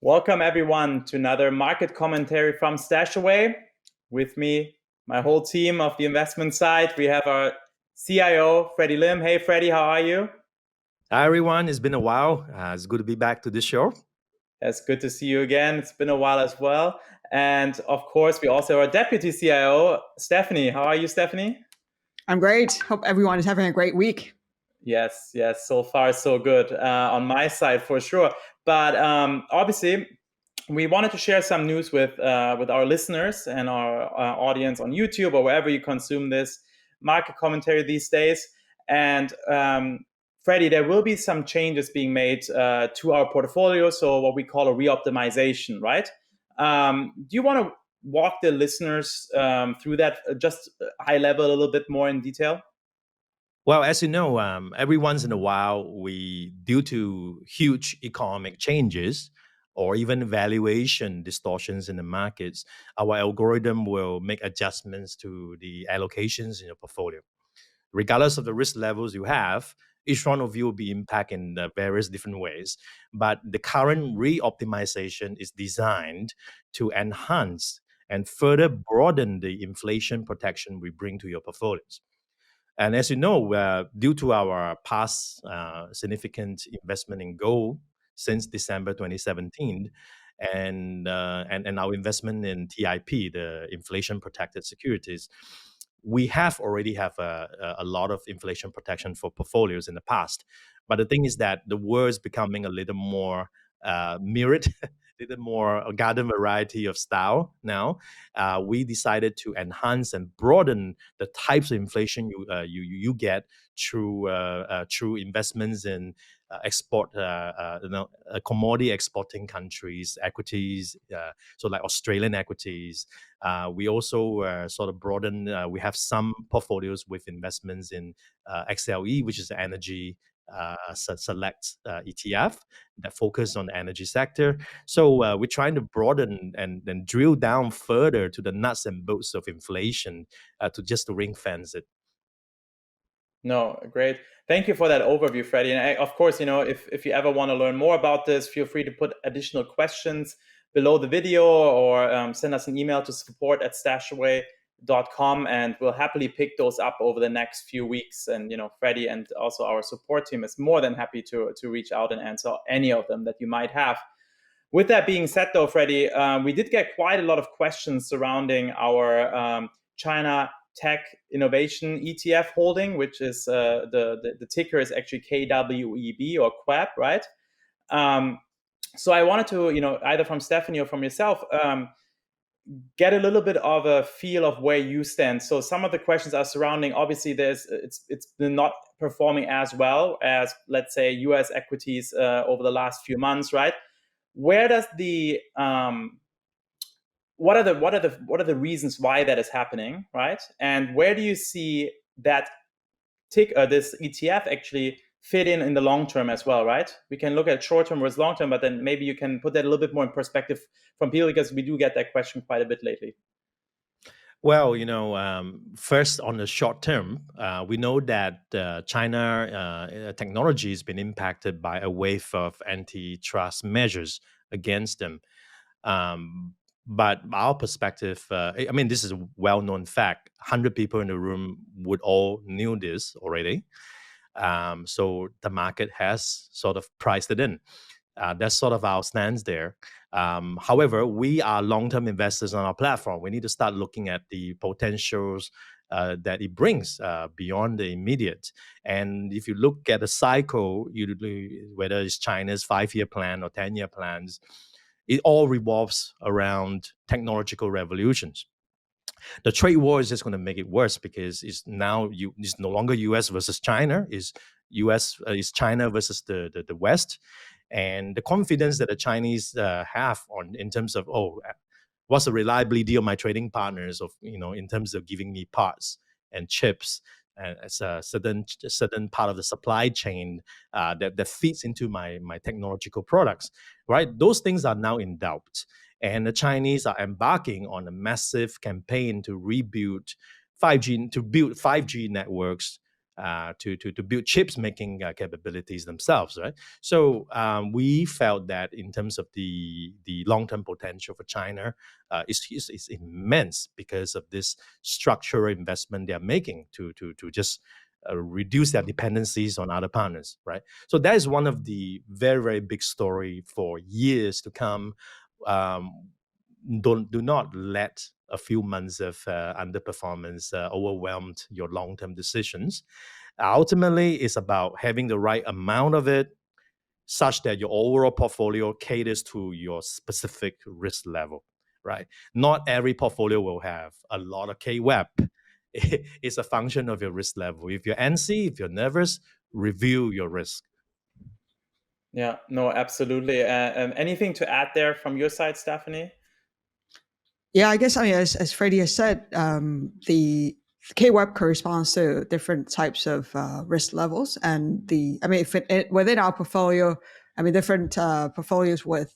Welcome everyone to another market commentary from StashAway. With me, my whole team of the investment side. We have our CIO, Freddy Lim. Hey Freddy, how are you? Hi everyone, it's been a while. It's good to be back to this show. It's good to see you again. It's been a while as well. And of course, we also have our Deputy CIO, Stephanie. How are you, Stephanie? I'm great. Hope everyone is having a great week. Yes. So far, so good on my side for sure. But obviously, we wanted to share some news with our listeners and our audience on YouTube or wherever you consume this market commentary these days. And Freddy, there will be some changes being made to our portfolio, so what we call a re-optimization, right? Do you want to walk the listeners through that just high level a little bit more in detail? Well, as you know, every once in a while, due to huge economic changes or even valuation distortions in the markets, our algorithm will make adjustments to the allocations in your portfolio. Regardless of the risk levels you have, each one of you will be impacted in various different ways. But the current re-optimization is designed to enhance and further broaden the inflation protection we bring to your portfolios. And as you know, due to our past significant investment in gold since December 2017, and our investment in TIP, the inflation protected securities, we have already have a lot of inflation protection for portfolios in the past. But the thing is that the world is becoming a little more mirrored, a little more garden variety of style now. We decided to enhance and broaden the types of inflation you get through investments in commodity exporting countries, equities, so like Australian equities. We also sort of broaden. We have some portfolios with investments in XLE, which is the energy select ETF that focus on the energy sector. So we're trying to broaden and drill down further to the nuts and bolts of inflation to ring fence it. No, great. Thank you for that overview, Freddy. And of course, if you ever want to learn more about this, feel free to put additional questions below the video or send us an email to support@stashaway.com, and we'll happily pick those up over the next few weeks. And Freddy and also our support team is more than happy to reach out and answer any of them that you might have. With that being said, though, Freddy, we did get quite a lot of questions surrounding our China Tech Innovation ETF holding, which is the ticker is actually KWEB or KWEB, right? So I wanted to, either from Stephanie or from yourself, get a little bit of a feel of where you stand. So some of the questions are surrounding, obviously it's been not performing as well as, let's say, US equities over the last few months, right? Where does the what are the reasons why that is happening, right? And where do you see that this ETF actually fit in the long term as well, right? We can look at short term versus long term, but then maybe you can put that a little bit more in perspective from people, because we do get that question quite a bit lately. Well, first on the short term, we know that China technology has been impacted by a wave of antitrust measures against them. But our perspective, this is a well-known fact. 100 people in the room would all knew this already. So the market has sort of priced it in. That's sort of our stance there. However, we are long-term investors on our platform. We need to start looking at the potentials that it brings beyond the immediate. And if you look at the cycle, whether it's China's 5-year plan or 10-year plans, it all revolves around technological revolutions. The trade war is just going to make it worse, because it's no longer US versus China. Is China versus the West. And the confidence that the Chinese have in terms of, what's the reliability of my trading partners, in terms of giving me parts and chips, and it's a certain part of the supply chain that feeds into my technological products, right? Those things are now in doubt. And the Chinese are embarking on a massive campaign to build 5G networks to build chips making capabilities themselves, right? So we felt that in terms of the long-term potential for China is immense because of this structural investment they are making to just reduce their dependencies on other partners, right? So that is one of the very, very big story for years to come. Do not let a few months of underperformance overwhelmed your long-term decisions. Ultimately, it's about having the right amount of it such that your overall portfolio caters to your specific risk level, right? Not every portfolio will have a lot of KWEB. It's a function of your risk level. If you're antsy, if you're nervous, review your risk. Yeah, no, absolutely. Anything to add there from your side, Stephanie? Yeah, I guess, as Freddy has said, the KWEB corresponds to different types of risk levels, and if within our portfolio, different portfolios would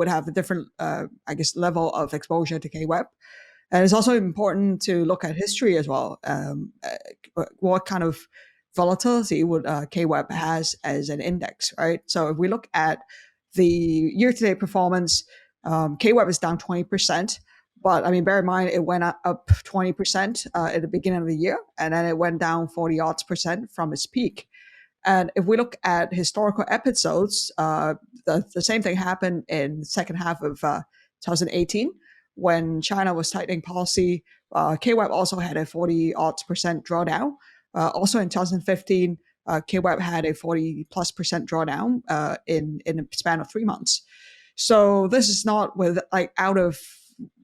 have a different, level of exposure to KWEB. And it's also important to look at history as well. What kind of volatility would KWEB has as an index, right? So if we look at the year-to-date performance, KWEB is down 20%. But bear in mind, it went up 20% at the beginning of the year, and then it went down 40% from its peak. And if we look at historical episodes, the same thing happened in the second half of 2018 when China was tightening policy. KWEB also had a 40% drawdown. Also in 2015, KWEB had a 40+% drawdown in a span of 3 months. So this is not out of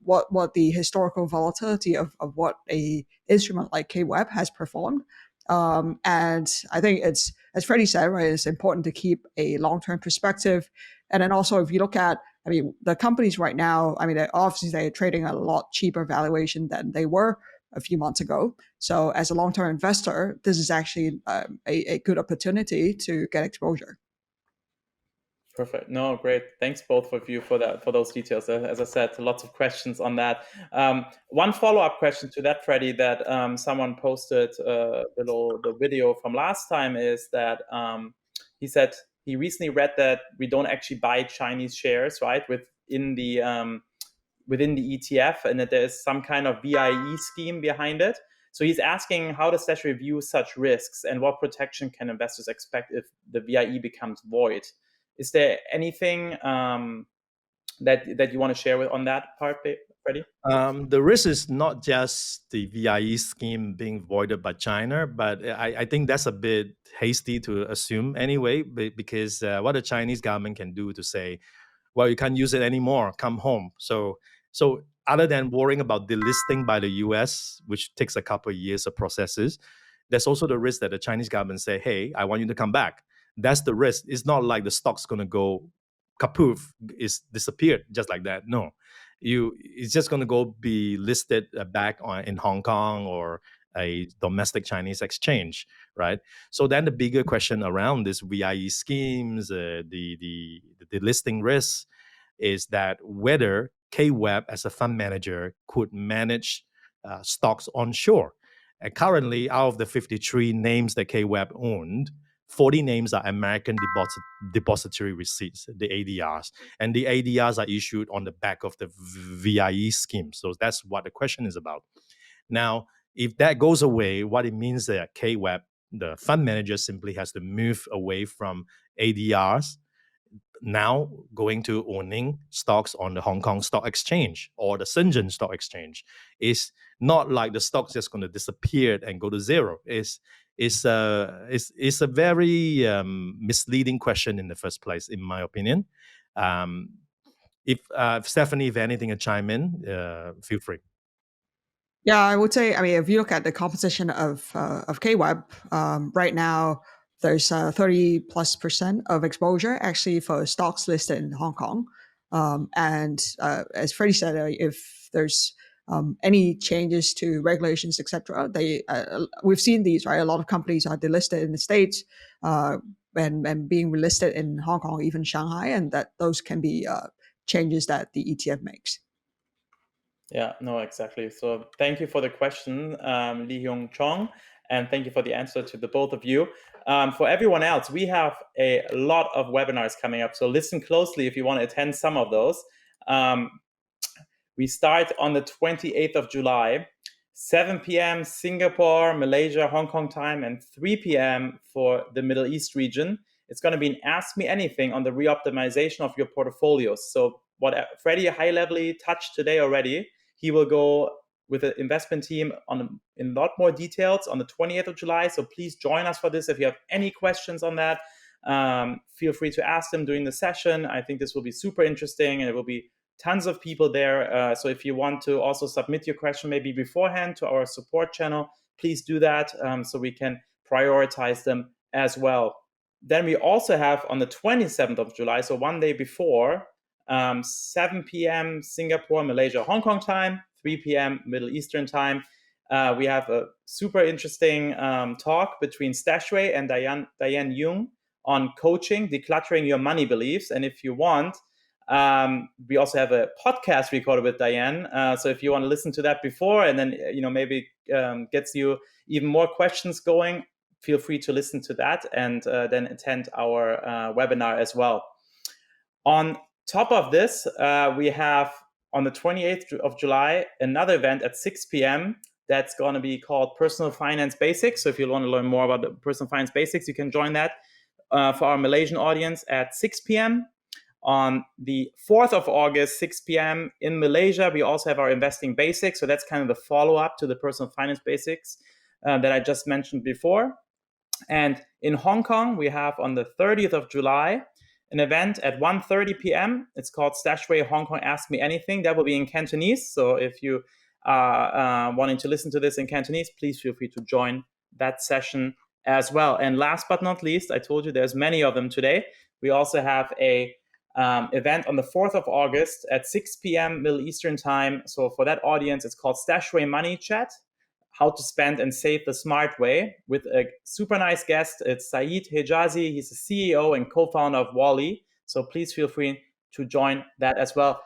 what the historical volatility of what a instrument like KWEB has performed. And I think it's, as Freddy said, right, it's important to keep a long-term perspective. And then also, if you look at, the companies right now, they're trading at a lot cheaper valuation than they were a few months ago. So as a long-term investor, this is actually a good opportunity to get exposure. Perfect. No, great. Thanks both of you for those details. As I said, lots of questions on that. One follow-up question to that, Freddy, that someone posted below the video from last time is that he said he recently read that we don't actually buy Chinese shares, right, within the ETF, and that there's some kind of VIE scheme behind it. So he's asking, how does StashAway view such risks, and what protection can investors expect if the VIE becomes void? Is there anything that you want to share on that part, Freddy? The risk is not just the VIE scheme being voided by China, but I think that's a bit hasty to assume anyway, because what the Chinese government can do to say, well, you can't use it anymore, come home. So other than worrying about delisting by the US, which takes a couple of years of processes, there's also the risk that the Chinese government say, hey, I want you to come back. That's the risk. It's not like the stock's going to go kapoof, it's disappeared just like that. No, it's just going to go be listed back in Hong Kong or a domestic Chinese exchange, right? So then the bigger question around this VIE schemes, the listing risks, is that whether KWEB as a fund manager could manage stocks onshore. And currently, out of the 53 names that KWEB owned, 40 names are American depository receipts, the ADRs. And the ADRs are issued on the back of the VIE scheme. So that's what the question is about. Now, if that goes away, what it means that KWEB, the fund manager, simply has to move away from ADRs, now going to owning stocks on the Hong Kong Stock Exchange or the Shenzhen Stock Exchange. It's not like the stock's just going to disappear and go to zero. It's a very misleading question in the first place, in my opinion. If Stephanie, if anything to chime in, feel free. Yeah, I would say, if you look at the composition of KWEB, right now, there's 30+% of exposure actually for stocks listed in Hong Kong. And as Freddy said, if there's any changes to regulations, etc., we've seen these, right? A lot of companies are delisted in the States and being relisted in Hong Kong, even Shanghai, and that those can be changes that the ETF makes. Yeah, no, exactly. So thank you for the question, Lee Hyung Chong. And thank you for the answer to the both of you. For everyone else, we have a lot of webinars coming up. So listen closely if you want to attend some of those. We start on the 28th of July, 7 p.m. Singapore, Malaysia, Hong Kong time, and 3 p.m. for the Middle East region. It's going to be an Ask Me Anything on the re-optimization of your portfolios. So what Freddy high-levelly touched today already, he will go with the investment team in a lot more details on the 28th of July. So please join us for this. If you have any questions on that, feel free to ask them during the session. I think this will be super interesting, and it will be tons of people there. So if you want to also submit your question maybe beforehand to our support channel, please do that so we can prioritize them as well. Then we also have on the 27th of July, so one day before, 7 p.m. Singapore, Malaysia, Hong Kong time, 3 p.m. Middle Eastern time. We have a super interesting talk between StashAway and Diane Yeung on coaching, decluttering your money beliefs. And if you want, we also have a podcast recorded with Diane. So if you want to listen to that before and then maybe gets you even more questions going, feel free to listen to that and then attend our webinar as well. On top of this, we have on the 28th of July another event at 6 p.m. that's going to be called Personal Finance Basics. So if you want to learn more about the Personal Finance Basics, you can join that for our Malaysian audience at 6 p.m. On the 4th of August, 6 p.m. in Malaysia, we also have our Investing Basics. So that's kind of the follow-up to the Personal Finance Basics that I just mentioned before. And in Hong Kong, we have on the 30th of July, an event at 1:30 p.m. It's called StashAway Hong Kong Ask Me Anything. That will be in Cantonese. So if you are wanting to listen to this in Cantonese, please feel free to join that session as well. And last but not least, I told you there's many of them today. We also have a event on the 4th of August at 6 p.m. Middle Eastern time. So for that audience, it's called StashAway Money Chat, How to Spend and Save the Smart Way, with a super nice guest. It's Saeed Hejazi. He's the CEO and co-founder of Wally. So please feel free to join that as well.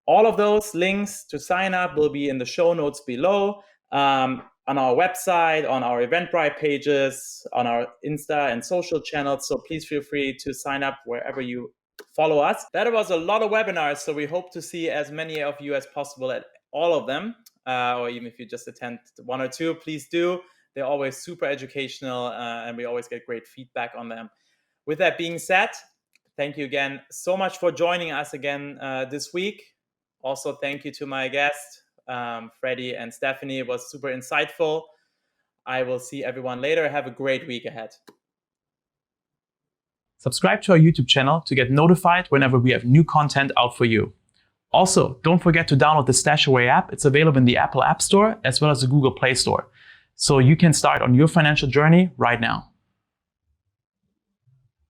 All of those links to sign up will be in the show notes below, on our website, on our Eventbrite pages, on our Insta and social channels. So please feel free to sign up wherever you follow us. That was a lot of webinars. So we hope to see as many of you as possible at all of them. Or even if you just attend one or two, please do. They're always super educational and we always get great feedback on them. With that being said, thank you again so much for joining us again this week. Also, thank you to my guests, Freddy and Stephanie. It was super insightful. I will see everyone later. Have a great week ahead. Subscribe to our YouTube channel to get notified whenever we have new content out for you. Also, don't forget to download the StashAway app. It's available in the Apple App Store as well as the Google Play Store. So you can start on your financial journey right now.